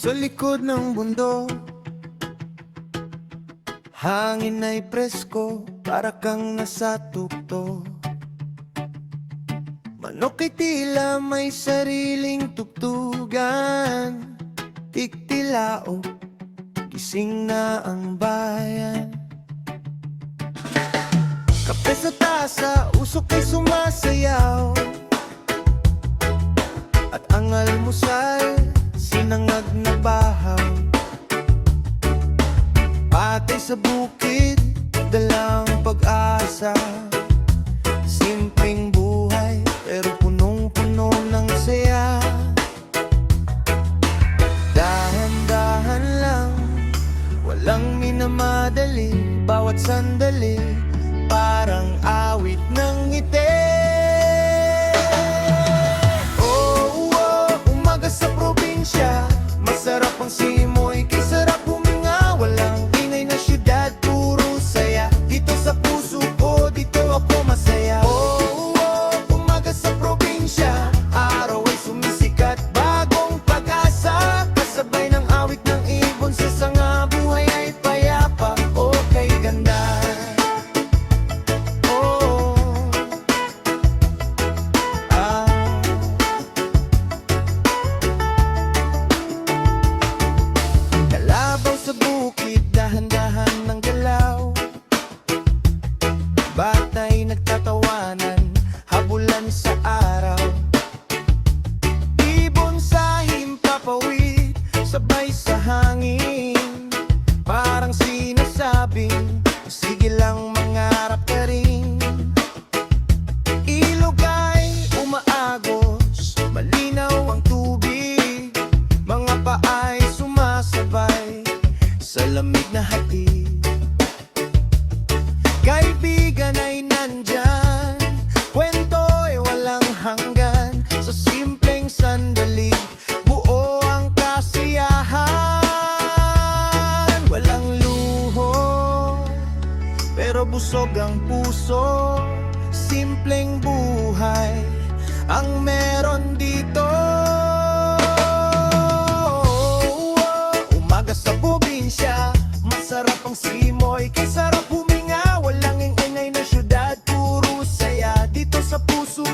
Sa likod ng bundok, hangin ay presko, para kang nasa tukto. Manok ay tila may sariling tugtugan. Tiktilao, gising na ang bayan. Kape sa tasa, usok ay sumasayaw. At ang almusal, sinangag na bahaw. Patay sa bukid, dalang pag-asa. Simpleng buhay, pero punong-puno ng saya. Dahan-dahan lang, walang minamadali. Bawat sandali, parang awit ng ngiti. Umaga sa probinsya, masarap ang simoy, kay sarap huminga. Walang ingay na syudad, puro saya. Dito sa puso ko, dito ako masaya. Umaga sa probinsya, araw ay sumisikat, bagong pag-asa. Kasabay ng awit ng ibon sa sanga, buhay ay payapa, kay ganda. Kalabaw sa bukid, dahan-dahan ng galaw. Batay nagtatawanan, habulan sa araw. Ibon sa himpapawid, sabay sa hangin. Parang sinasabing, sige lang mangarap ka rin. Ilog ay umaagos, malinaw ang tubig. Mga paay sumasabay sa lamig na hatid. Kaibigan ay nandyan, kwento ay walang hanggan. Sa simpleng sandali, buo ang kasiyahan. Walang luho, pero busog ang puso. Simpleng buhay ang meron dito. Umaga sa probinsya, masarap ang simoy, kay sarap huminga. Walang ingay na syudad, puro saya. Dito sa puso